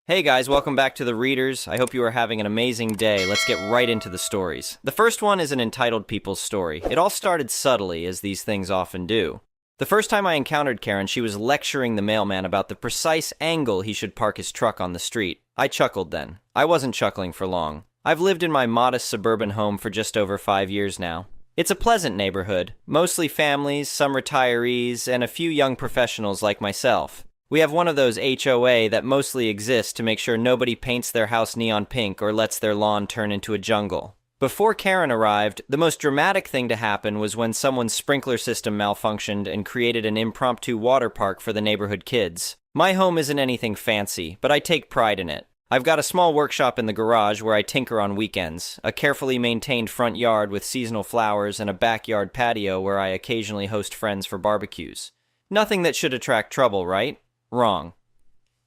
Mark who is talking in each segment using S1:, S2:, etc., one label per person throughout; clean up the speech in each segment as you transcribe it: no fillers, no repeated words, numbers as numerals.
S1: Hey guys, welcome back to The Readers. I hope you are having an amazing day. Let's get right into the stories. The first one is an entitled people's story. It all started subtly, as these things often do. The first time I encountered Karen, she was lecturing the mailman about the precise angle he should park his truck on the street. I chuckled then. I wasn't chuckling for long. I've lived in my modest suburban home for just over 5 years now. It's a pleasant neighborhood, mostly families, some retirees, and a few young professionals like myself. We have one of those HOA that mostly exist to make sure nobody paints their house neon pink or lets their lawn turn into a jungle. Before Karen arrived, the most dramatic thing to happen was when someone's sprinkler system malfunctioned and created an impromptu water park for the neighborhood kids. My home isn't anything fancy, but I take pride in it. I've got a small workshop in the garage where I tinker on weekends, a carefully maintained front yard with seasonal flowers, and a backyard patio where I occasionally host friends for barbecues. Nothing that should attract trouble, right? Wrong.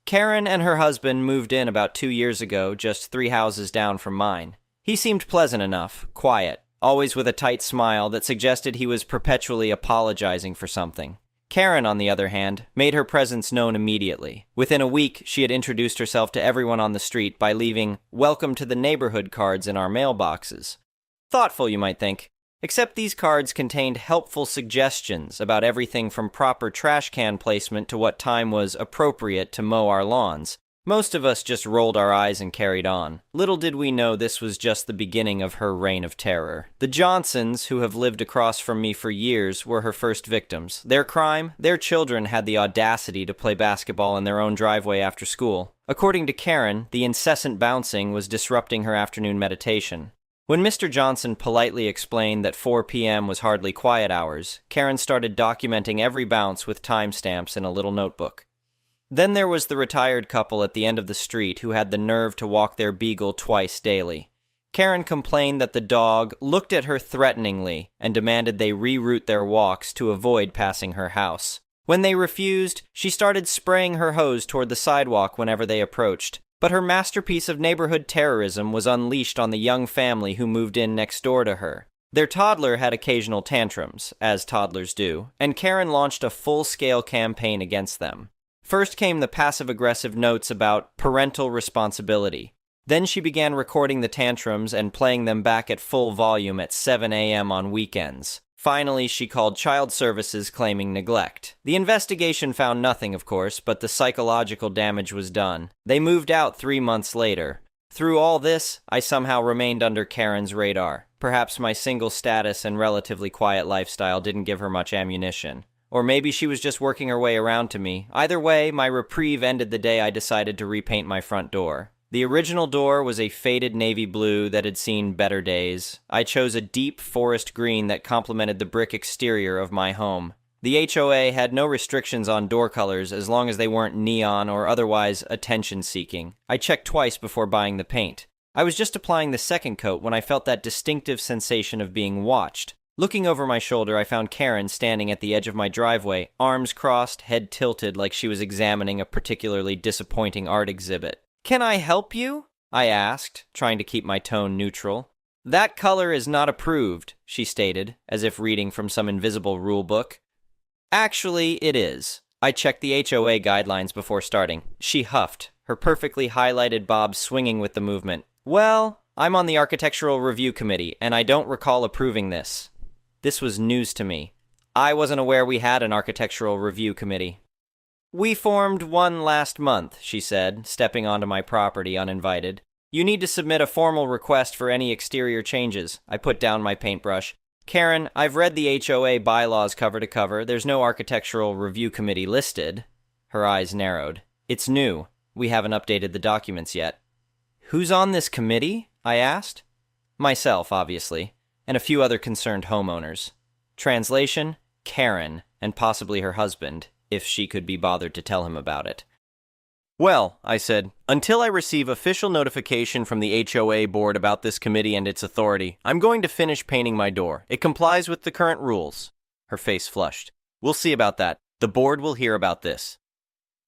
S1: Karen and her husband moved in about 2 years ago, just 3 houses down from mine. He seemed pleasant enough, quiet, always with a tight smile that suggested he was perpetually apologizing for something. Karen, on the other hand, made her presence known immediately. Within a week, she had introduced herself to everyone on the street by leaving "Welcome to the Neighborhood" cards in our mailboxes. Thoughtful, you might think. Except these cards contained helpful suggestions about everything from proper trash can placement to what time was appropriate to mow our lawns. Most of us just rolled our eyes and carried on. Little did we know this was just the beginning of her reign of terror. The Johnsons, who have lived across from me for years, were her first victims. Their crime? Their children had the audacity to play basketball in their own driveway after school. According to Karen, the incessant bouncing was disrupting her afternoon meditation. When Mr. Johnson politely explained that 4 p.m. was hardly quiet hours, Karen started documenting every bounce with timestamps in a little notebook. Then there was the retired couple at the end of the street who had the nerve to walk their beagle twice daily. Karen complained that the dog looked at her threateningly and demanded they reroute their walks to avoid passing her house. When they refused, she started spraying her hose toward the sidewalk whenever they approached. But her masterpiece of neighborhood terrorism was unleashed on the young family who moved in next door to her. Their toddler had occasional tantrums, as toddlers do, and Karen launched a full-scale campaign against them. First came the passive-aggressive notes about parental responsibility. Then she began recording the tantrums and playing them back at full volume at 7 a.m. on weekends. Finally, she called child services claiming neglect. The investigation found nothing, of course, but the psychological damage was done. They moved out 3 months later. Through all this, I somehow remained under Karen's radar. Perhaps my single status and relatively quiet lifestyle didn't give her much ammunition. Or maybe she was just working her way around to me. Either way, my reprieve ended the day I decided to repaint my front door. The original door was a faded navy blue that had seen better days. I chose a deep forest green that complemented the brick exterior of my home. The HOA had no restrictions on door colors as long as they weren't neon or otherwise attention-seeking. I checked twice before buying the paint. I was just applying the second coat when I felt that distinctive sensation of being watched. Looking over my shoulder, I found Karen standing at the edge of my driveway, arms crossed, head tilted like she was examining a particularly disappointing art exhibit. "Can I help you?" I asked, trying to keep my tone neutral. "That color is not approved," she stated, as if reading from some invisible rule book. "Actually, it is. I checked the HOA guidelines before starting." She huffed, her perfectly highlighted bob swinging with the movement. "Well, I'm on the Architectural Review Committee, and I don't recall approving this." This was news to me. I wasn't aware we had an Architectural Review Committee. "We formed one last month," she said, stepping onto my property uninvited. "You need to submit a formal request for any exterior changes." I put down my paintbrush. "Karen, I've read the HOA bylaws cover to cover. There's no Architectural Review Committee listed." Her eyes narrowed. "It's new. We haven't updated the documents yet." "Who's on this committee?" I asked. "Myself, obviously, and a few other concerned homeowners." Translation: Karen, and possibly her husband, if she could be bothered to tell him about it. "Well," I said, "until I receive official notification from the HOA board about this committee and its authority, I'm going to finish painting my door. It complies with the current rules." Her face flushed. "We'll see about that. The board will hear about this."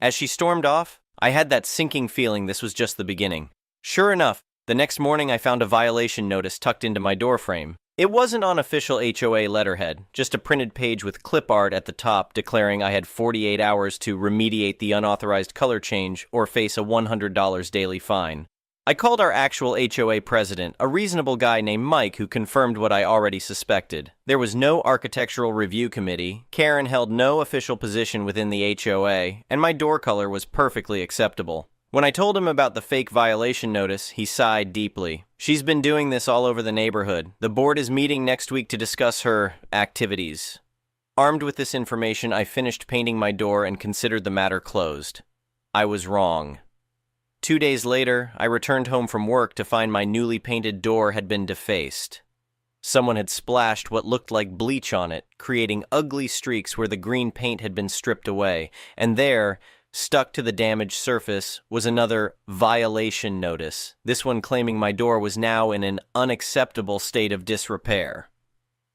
S1: As she stormed off, I had that sinking feeling this was just the beginning. Sure enough, the next morning I found a violation notice tucked into my door frame. It wasn't on official HOA letterhead, just a printed page with clip art at the top declaring I had 48 hours to remediate the unauthorized color change or face a $100 daily fine. I called our actual HOA president, a reasonable guy named Mike who confirmed what I already suspected. There was no architectural review committee, Karen held no official position within the HOA, and my door color was perfectly acceptable. When I told him about the fake violation notice, he sighed deeply. She's been doing this all over the neighborhood. The board is meeting next week to discuss her activities. Armed with this information, I finished painting my door and considered the matter closed. I was wrong. 2 days later, I returned home from work to find my newly painted door had been defaced. Someone had splashed what looked like bleach on it, creating ugly streaks where the green paint had been stripped away, and there, stuck to the damaged surface, was another violation notice, this one claiming my door was now in an unacceptable state of disrepair.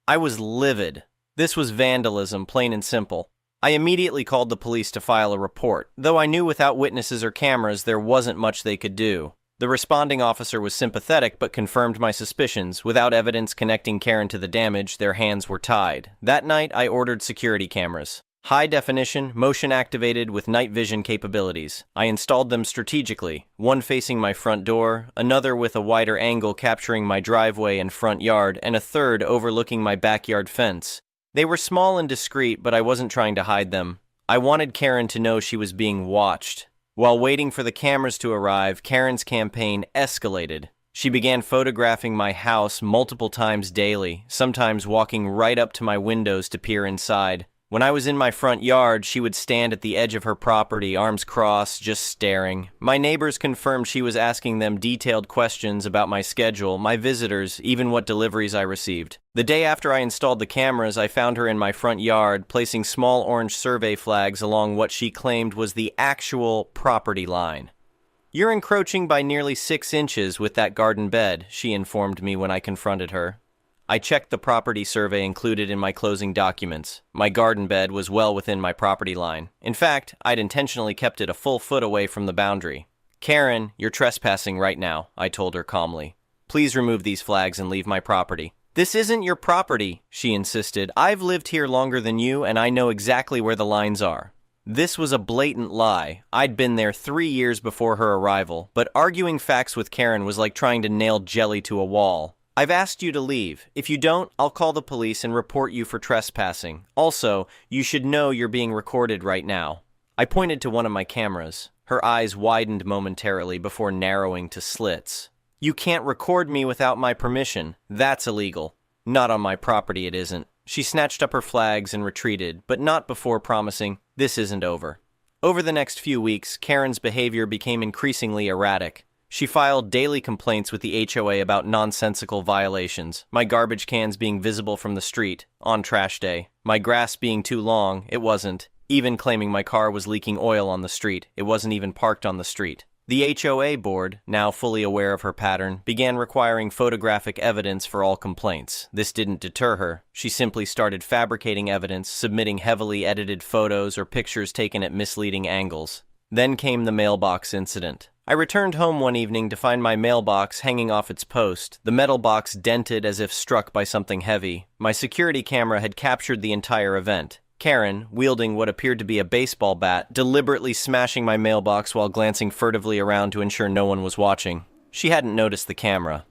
S1: I was livid. This was vandalism, plain and simple. I immediately called the police to file a report, though I knew without witnesses or cameras there wasn't much they could do. The responding officer was sympathetic but confirmed my suspicions. Without evidence connecting Karen to the damage, their hands were tied. That night, I ordered security cameras. High definition, motion activated with night vision capabilities. I installed them strategically, one facing my front door, another with a wider angle capturing my driveway and front yard, and a third overlooking my backyard fence. They were small and discreet, but I wasn't trying to hide them. I wanted Karen to know she was being watched. While waiting for the cameras to arrive, Karen's campaign escalated. She began photographing my house multiple times daily, sometimes walking right up to my windows to peer inside. When I was in my front yard, she would stand at the edge of her property, arms crossed, just staring. My neighbors confirmed she was asking them detailed questions about my schedule, my visitors, even what deliveries I received. The day after I installed the cameras, I found her in my front yard, placing small orange survey flags along what she claimed was the actual property line. "You're encroaching by nearly 6 inches with that garden bed," she informed me when I confronted her. I checked the property survey included in my closing documents. My garden bed was well within my property line. In fact, I'd intentionally kept it a full foot away from the boundary. "Karen, you're trespassing right now," I told her calmly. "Please remove these flags and leave my property." "This isn't your property," she insisted. "I've lived here longer than you, and I know exactly where the lines are." This was a blatant lie. I'd been there 3 years before her arrival, but arguing facts with Karen was like trying to nail jelly to a wall. "I've asked you to leave. If you don't, I'll call the police and report you for trespassing. Also, you should know you're being recorded right now." I pointed to one of my cameras. Her eyes widened momentarily before narrowing to slits. "You can't record me without my permission. That's illegal." "Not on my property, it isn't." She snatched up her flags and retreated, but not before promising, "This isn't over." Over the next few weeks, Karen's behavior became increasingly erratic. She filed daily complaints with the HOA about nonsensical violations, my garbage cans being visible from the street on trash day, my grass being too long, it wasn't, even claiming my car was leaking oil on the street, it wasn't even parked on the street. The HOA board, now fully aware of her pattern, began requiring photographic evidence for all complaints. This didn't deter her. She simply started fabricating evidence, submitting heavily edited photos or pictures taken at misleading angles. Then came the mailbox incident. I returned home one evening to find my mailbox hanging off its post, the metal box dented as if struck by something heavy. My security camera had captured the entire event. Karen, wielding what appeared to be a baseball bat, deliberately smashing my mailbox while glancing furtively around to ensure no one was watching. She hadn't noticed the camera.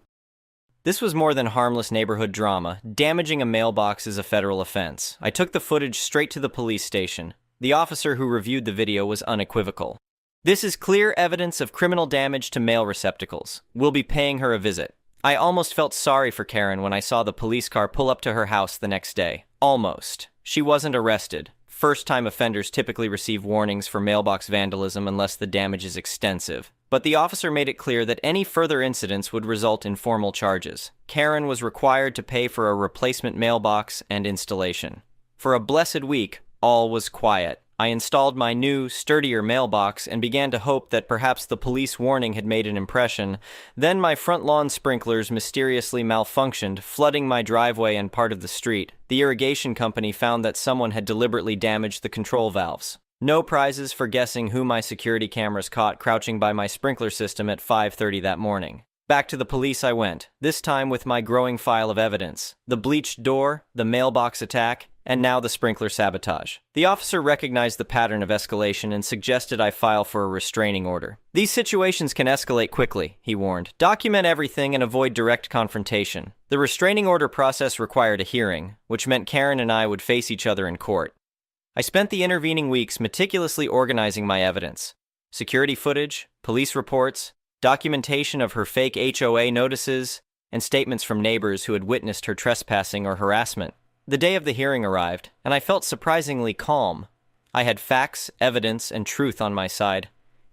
S1: This was more than harmless neighborhood drama. Damaging a mailbox is a federal offense. I took the footage straight to the police station. The officer who reviewed the video was unequivocal. "This is clear evidence of criminal damage to mail receptacles. We'll be paying her a visit." I almost felt sorry for Karen when I saw the police car pull up to her house the next day. Almost. She wasn't arrested. First-time offenders typically receive warnings for mailbox vandalism unless the damage is extensive. But the officer made it clear that any further incidents would result in formal charges. Karen was required to pay for a replacement mailbox and installation. For a blessed week, all was quiet. I installed my new, sturdier mailbox and began to hope that perhaps the police warning had made an impression. Then my front lawn sprinklers mysteriously malfunctioned, flooding my driveway and part of the street. The irrigation company found that someone had deliberately damaged the control valves. No prizes for guessing who my security cameras caught crouching by my sprinkler system at 5:30 that morning. Back to the police I went, this time with my growing file of evidence. The bleached door, the mailbox attack, and now the sprinkler sabotage. The officer recognized the pattern of escalation and suggested I file for a restraining order. These situations can escalate quickly, he warned. Document everything and avoid direct confrontation. The restraining order process required a hearing, which meant Karen and I would face each other in court. I spent the intervening weeks meticulously organizing my evidence. Security footage, police reports, documentation of her fake HOA notices, and statements from neighbors who had witnessed her trespassing or harassment. The day of the hearing arrived, and I felt surprisingly calm. I had facts, evidence, and truth on my side.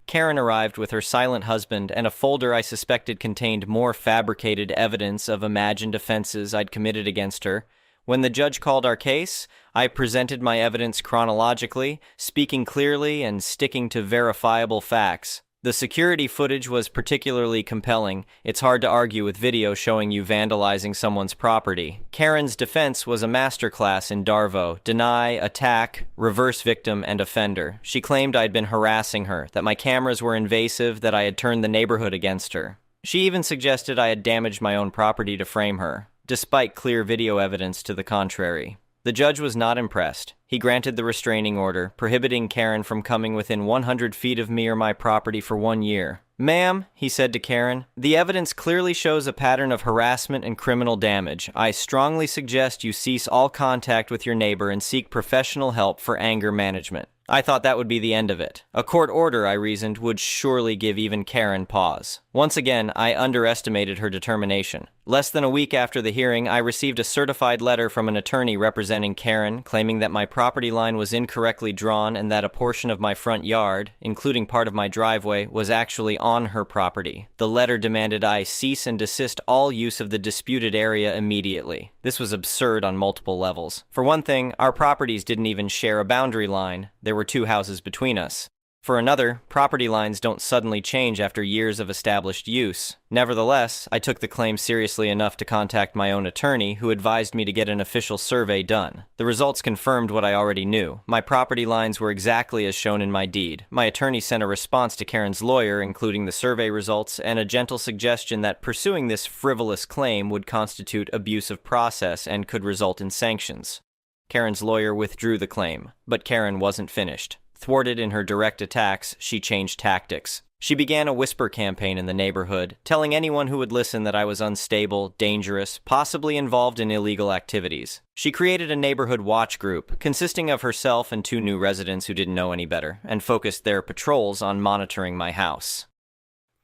S1: Karen arrived with her silent husband and a folder I suspected contained more fabricated evidence of imagined offenses I'd committed against her. When the judge called our case, I presented my evidence chronologically, speaking clearly and sticking to verifiable facts. The security footage was particularly compelling. It's hard to argue with video showing you vandalizing someone's property. Karen's defense was a masterclass in Darvo: deny, attack, reverse victim, and offender. She claimed I'd been harassing her, that my cameras were invasive, that I had turned the neighborhood against her. She even suggested I had damaged my own property to frame her, despite clear video evidence to the contrary. The judge was not impressed. He granted the restraining order, prohibiting Karen from coming within 100 feet of me or my property for 1 year. "Ma'am," he said to Karen, "the evidence clearly shows a pattern of harassment and criminal damage. I strongly suggest you cease all contact with your neighbor and seek professional help for anger management." I thought that would be the end of it. A court order, I reasoned, would surely give even Karen pause. Once again, I underestimated her determination. Less than a week after the hearing, I received a certified letter from an attorney representing Karen, claiming that my property line was incorrectly drawn and that a portion of my front yard, including part of my driveway, was actually on her property. The letter demanded I cease and desist all use of the disputed area immediately. This was absurd on multiple levels. For one thing, our properties didn't even share a boundary line. There were 2 houses between us. For another, property lines don't suddenly change after years of established use. Nevertheless, I took the claim seriously enough to contact my own attorney, who advised me to get an official survey done. The results confirmed what I already knew. My property lines were exactly as shown in my deed. My attorney sent a response to Karen's lawyer, including the survey results and a gentle suggestion that pursuing this frivolous claim would constitute abuse of process and could result in sanctions. Karen's lawyer withdrew the claim, but Karen wasn't finished. Thwarted in her direct attacks, she changed tactics. She began a whisper campaign in the neighborhood, telling anyone who would listen that I was unstable, dangerous, possibly involved in illegal activities. She created a neighborhood watch group, consisting of herself and 2 new residents who didn't know any better, and focused their patrols on monitoring my house.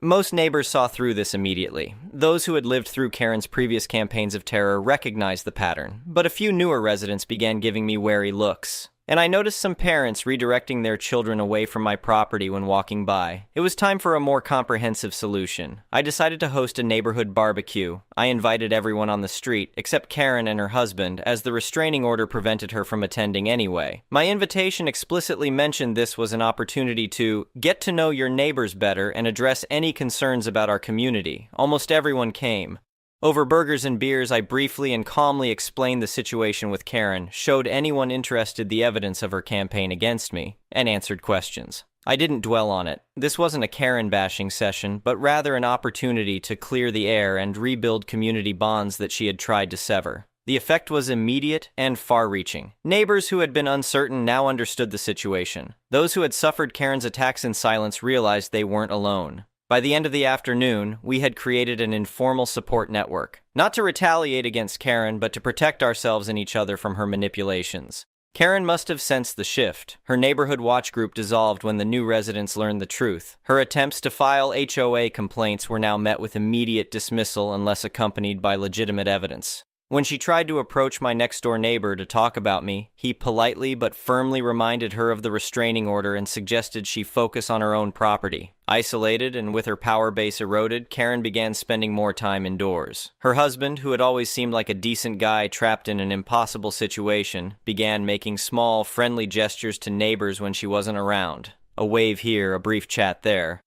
S1: Most neighbors saw through this immediately. Those who had lived through Karen's previous campaigns of terror recognized the pattern, but a few newer residents began giving me wary looks. And I noticed some parents redirecting their children away from my property when walking by. It was time for a more comprehensive solution. I decided to host a neighborhood barbecue. I invited everyone on the street, except Karen and her husband, as the restraining order prevented her from attending anyway. My invitation explicitly mentioned this was an opportunity to get to know your neighbors better and address any concerns about our community. Almost everyone came. Over burgers and beers, I briefly and calmly explained the situation with Karen, showed anyone interested the evidence of her campaign against me, and answered questions. I didn't dwell on it. This wasn't a Karen-bashing session, but rather an opportunity to clear the air and rebuild community bonds that she had tried to sever. The effect was immediate and far-reaching. Neighbors who had been uncertain now understood the situation. Those who had suffered Karen's attacks in silence realized they weren't alone. By the end of the afternoon, we had created an informal support network. Not to retaliate against Karen, but to protect ourselves and each other from her manipulations. Karen must have sensed the shift. Her neighborhood watch group dissolved when the new residents learned the truth. Her attempts to file HOA complaints were now met with immediate dismissal unless accompanied by legitimate evidence. When she tried to approach my next-door neighbor to talk about me, he politely but firmly reminded her of the restraining order and suggested she focus on her own property. Isolated and with her power base eroded, Karen began spending more time indoors. Her husband, who had always seemed like a decent guy trapped in an impossible situation, began making small, friendly gestures to neighbors when she wasn't around. A wave here, a brief chat there.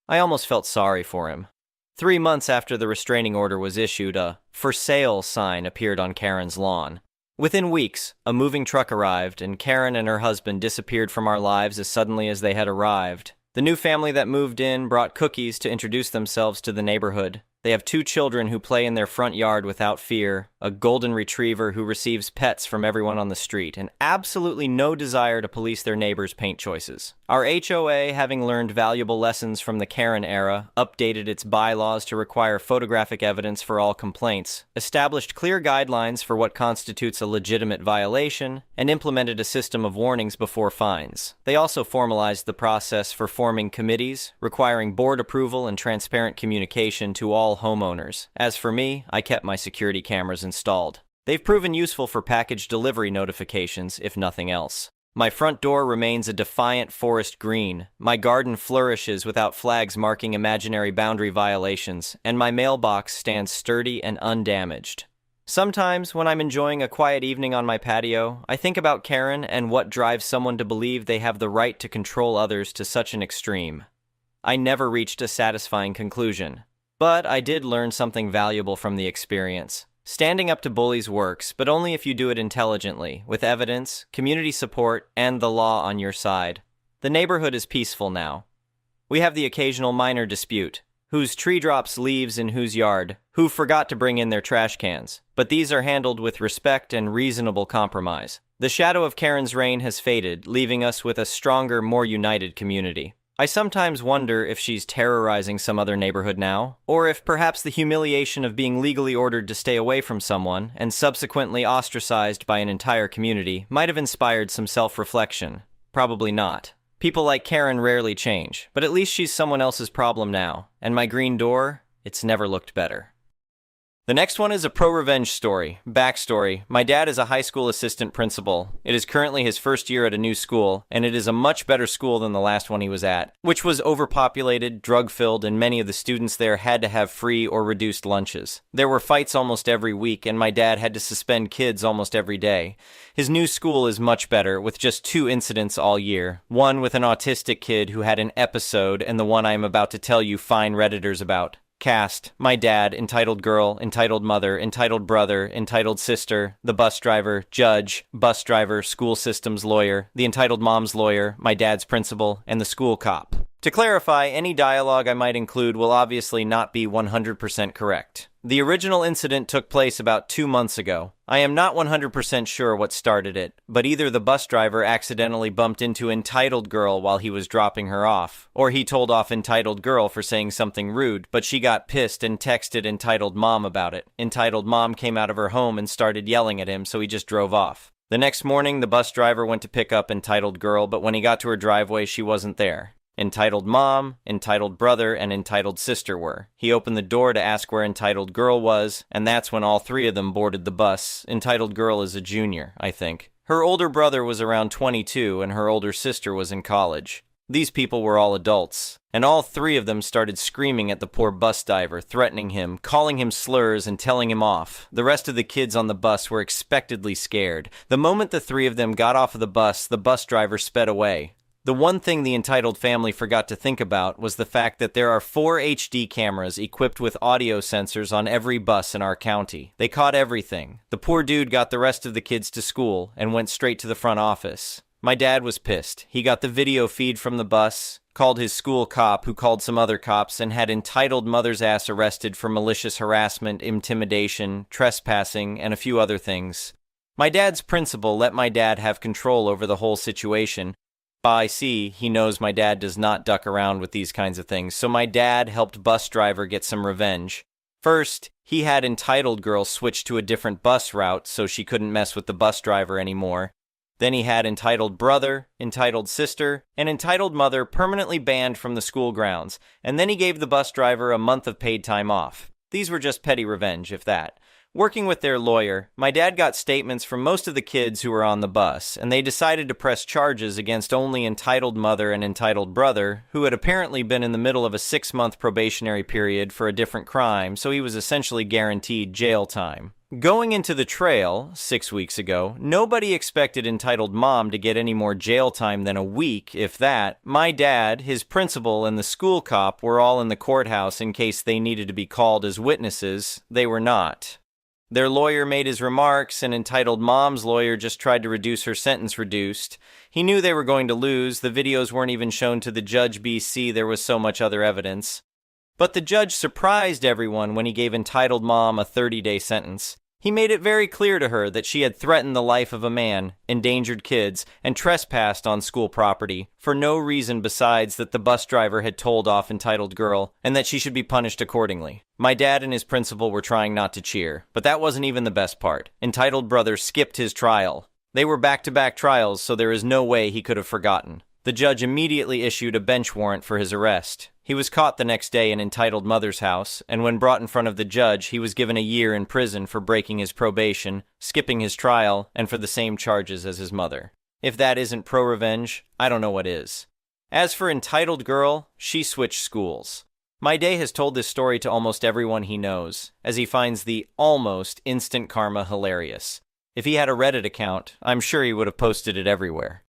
S1: I almost felt sorry for him. 3 months after the restraining order was issued, a "for sale" sign appeared on Karen's lawn. Within weeks, a moving truck arrived, and Karen and her husband disappeared from our lives as suddenly as they had arrived. The new family that moved in brought cookies to introduce themselves to the neighborhood. They have 2 children who play in their front yard without fear, a golden retriever who receives pets from everyone on the street, and absolutely no desire to police their neighbors' paint choices. Our HOA, having learned valuable lessons from the Karen era, updated its bylaws to require photographic evidence for all complaints, established clear guidelines for what constitutes a legitimate violation, and implemented a system of warnings before fines. They also formalized the process for forming committees, requiring board approval and transparent communication to all homeowners. As for me, I kept my security cameras installed. They've proven useful for package delivery notifications, if nothing else. My front door remains a defiant forest green, my garden flourishes without flags marking imaginary boundary violations, and my mailbox stands sturdy and undamaged. Sometimes, when I'm enjoying a quiet evening on my patio, I think about Karen and what drives someone to believe they have the right to control others to such an extreme. I never reached a satisfying conclusion, but I did learn something valuable from the experience. Standing up to bullies works, but only if you do it intelligently, with evidence, community support, and the law on your side. The neighborhood is peaceful now. We have the occasional minor dispute. Whose tree drops leaves in whose yard, who forgot to bring in their trash cans. But these are handled with respect and reasonable compromise. The shadow of Karen's reign has faded, leaving us with a stronger, more united community. I sometimes wonder if she's terrorizing some other neighborhood now, or if perhaps the humiliation of being legally ordered to stay away from someone, and subsequently ostracized by an entire community, might have inspired some self-reflection. Probably not. People like Karen rarely change, but at least she's someone else's problem now, and my green door, it's never looked better. The next one is a pro-revenge story. Backstory: my dad is a high school assistant principal. It is currently his first year at a new school, and it is a much better school than the last one he was at, which was overpopulated, drug-filled, and many of the students there had to have free or reduced lunches. There were fights almost every week, and my dad had to suspend kids almost every day. His new school is much better, with just 2 incidents all year. One with an autistic kid who had an episode, and the one I am about to tell you fine Redditors about. Cast: my dad, entitled girl, entitled mother, entitled brother, entitled sister, the bus driver, judge, bus driver, school systems lawyer, the entitled mom's lawyer, my dad's principal, and the school cop. To clarify, any dialogue I might include will obviously not be 100% correct. The original incident took place about 2 months ago. I am not 100% sure what started it, but either the bus driver accidentally bumped into entitled girl while he was dropping her off, or he told off entitled girl for saying something rude, but she got pissed and texted entitled mom about it. Entitled mom came out of her home and started yelling at him, so he just drove off. The next morning, the bus driver went to pick up entitled girl, but when he got to her driveway, she wasn't there. Entitled mom, entitled brother, and entitled sister were. He opened the door to ask where entitled girl was, and that's when all 3 of them boarded the bus. Entitled girl is a junior, I think. Her older brother was around 22, and her older sister was in college. These people were all adults, and all 3 of them started screaming at the poor bus driver, threatening him, calling him slurs, and telling him off. The rest of the kids on the bus were expectedly scared. The moment the 3 of them got off of the bus driver sped away. The one thing the entitled family forgot to think about was the fact that there are 4 HD cameras equipped with audio sensors on every bus in our county. They caught everything. The poor dude got the rest of the kids to school and went straight to the front office. My dad was pissed. He got the video feed from the bus, called his school cop, who called some other cops, and had entitled mother's ass arrested for malicious harassment, intimidation, trespassing, and a few other things. My dad's principal let my dad have control over the whole situation. I see, he knows my dad does not duck around with these kinds of things, so my dad helped bus driver get some revenge. First, he had entitled girl switch to a different bus route so she couldn't mess with the bus driver anymore. Then he had entitled brother, entitled sister, and entitled mother permanently banned from the school grounds, and then he gave the bus driver a month of paid time off. These were just petty revenge, if that. Working with their lawyer, my dad got statements from most of the kids who were on the bus, and they decided to press charges against only entitled mother and entitled brother, who had apparently been in the middle of a 6-month probationary period for a different crime, so he was essentially guaranteed jail time. Going into the trail, 6 weeks ago, nobody expected entitled mom to get any more jail time than a week, if that. My dad, his principal, and the school cop were all in the courthouse in case they needed to be called as witnesses. They were not. Their lawyer made his remarks, and entitled mom's lawyer just tried to reduce her sentence reduced. He knew they were going to lose. The videos weren't even shown to the judge BC. There was so much other evidence. But the judge surprised everyone when he gave entitled mom a 30-day sentence. He made it very clear to her that she had threatened the life of a man, endangered kids, and trespassed on school property for no reason besides that the bus driver had told off entitled girl and that she should be punished accordingly. My dad and his principal were trying not to cheer, but that wasn't even the best part. Entitled brother skipped his trial. They were back-to-back trials, so there is no way he could have forgotten. The judge immediately issued a bench warrant for his arrest. He was caught the next day in entitled mother's house, and when brought in front of the judge, he was given a year in prison for breaking his probation, skipping his trial, and for the same charges as his mother. If that isn't pro-revenge, I don't know what is. As for entitled girl, she switched schools. My day has told this story to almost everyone he knows, as he finds the almost instant karma hilarious. If he had a Reddit account, I'm sure he would have posted it everywhere.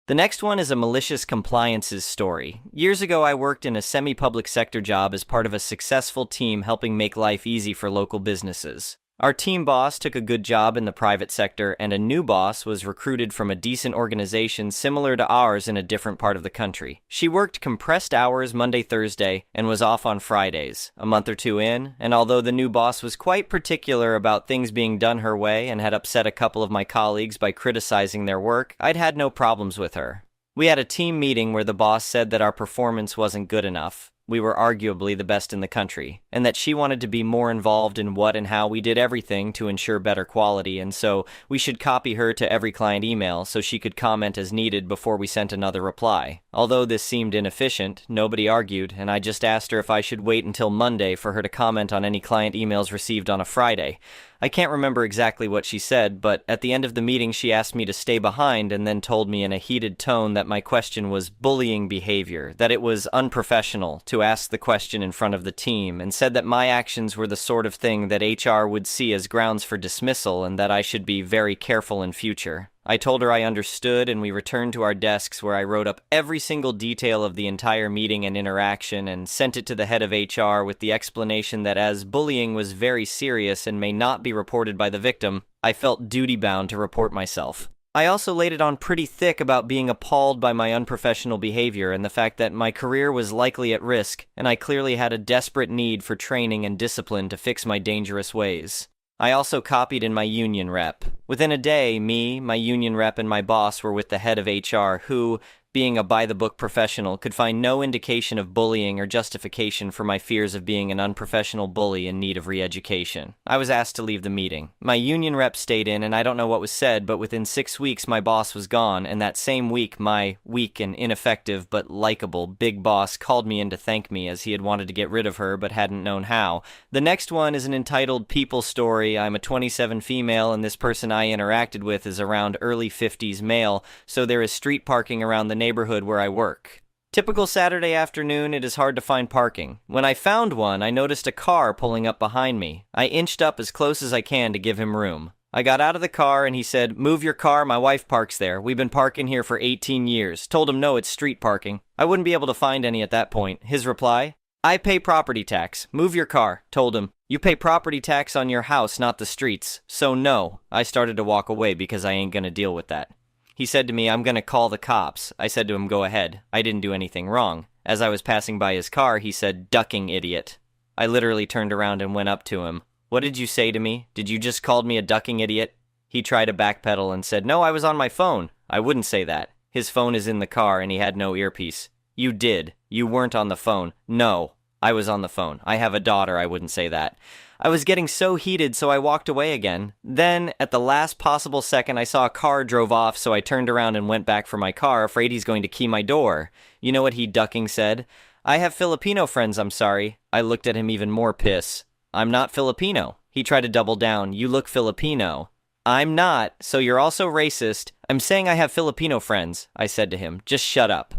S1: The next one is a malicious compliances story. Years ago, I worked in a semi-public sector job as part of a successful team helping make life easy for local businesses. Our team boss took a good job in the private sector, and a new boss was recruited from a decent organization similar to ours in a different part of the country. She worked compressed hours Monday, Thursday, and was off on Fridays. A month or two in, and although the new boss was quite particular about things being done her way and had upset a couple of my colleagues by criticizing their work, I'd had no problems with her. We had a team meeting where the boss said that our performance wasn't good enough. We were arguably the best in the country, and that she wanted to be more involved in what and how we did everything to ensure better quality, and so we should copy her to every client email so she could comment as needed before we sent another reply. Although this seemed inefficient, nobody argued, and I just asked her if I should wait until Monday for her to comment on any client emails received on a Friday. I can't remember exactly what she said, but at the end of the meeting she asked me to stay behind and then told me in a heated tone that my question was bullying behavior, that it was unprofessional to ask the question in front of the team, and said that my actions were the sort of thing that HR would see as grounds for dismissal and that I should be very careful in future. I told her I understood, and we returned to our desks where I wrote up every single detail of the entire meeting and interaction and sent it to the head of HR with the explanation that as bullying was very serious and may not be reported by the victim, I felt duty-bound to report myself. I also laid it on pretty thick about being appalled by my unprofessional behavior and the fact that my career was likely at risk, and I clearly had a desperate need for training and discipline to fix my dangerous ways. I also copied in my union rep. Within a day, me, my union rep, and my boss were with the head of HR who, being a by-the-book professional, could find no indication of bullying or justification for my fears of being an unprofessional bully in need of re-education. I was asked to leave the meeting. My union rep stayed in, and I don't know what was said, but within 6 weeks my boss was gone, and that same week my weak and ineffective but likable big boss called me in to thank me as he had wanted to get rid of her but hadn't known how. The next one is an entitled people story. I'm a 27 female, and this person I interacted with is around early 50s male, so there is street parking around the neighborhood where I work. Typical Saturday afternoon, it is hard to find parking. When I found one, I noticed a car pulling up behind me. I inched up as close as I can to give him room. I got out of the car and he said, "Move your car, my wife parks there. We've been parking here for 18 years. Told him no, it's street parking. I wouldn't be able to find any at that point. His reply, "I pay property tax. Move your car." Told him, "You pay property tax on your house, not the streets. So no." I started to walk away because I ain't gonna deal with that. He said to me, "I'm gonna call the cops." I said to him, "Go ahead. I didn't do anything wrong." As I was passing by his car, he said, "Ducking idiot." I literally turned around and went up to him. "What did you say to me? Did you just call me a ducking idiot?" He tried to backpedal and said, "No, I was on my phone." I wouldn't say that. His phone is in the car and he had no earpiece. "You did. You weren't on the phone." "No, I was on the phone. I have a daughter. I wouldn't say that." I was getting so heated, so I walked away again. Then, at the last possible second, I saw a car drove off, so I turned around and went back for my car, afraid he's going to key my door. You know what he ducking said? "I have Filipino friends, I'm sorry." I looked at him even more pissed. "I'm not Filipino." He tried to double down. "You look Filipino." "I'm not, so you're also racist." "I'm saying I have Filipino friends," I said to him. "Just shut up."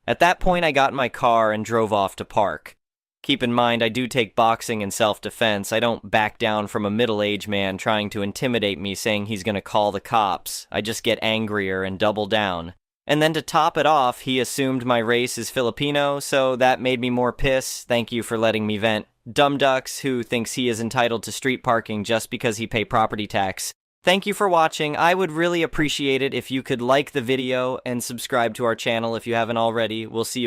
S1: At that point, I got in my car and drove off to park. Keep in mind, I do take boxing and self-defense. I don't back down from a middle-aged man trying to intimidate me saying he's gonna call the cops. I just get angrier and double down. And then to top it off, he assumed my race is Filipino, so that made me more pissed. Thank you for letting me vent. Dumb ducks who thinks he is entitled to street parking just because he pay property tax. Thank you for watching. I would really appreciate it if you could like the video and subscribe to our channel if you haven't already. We'll see you again.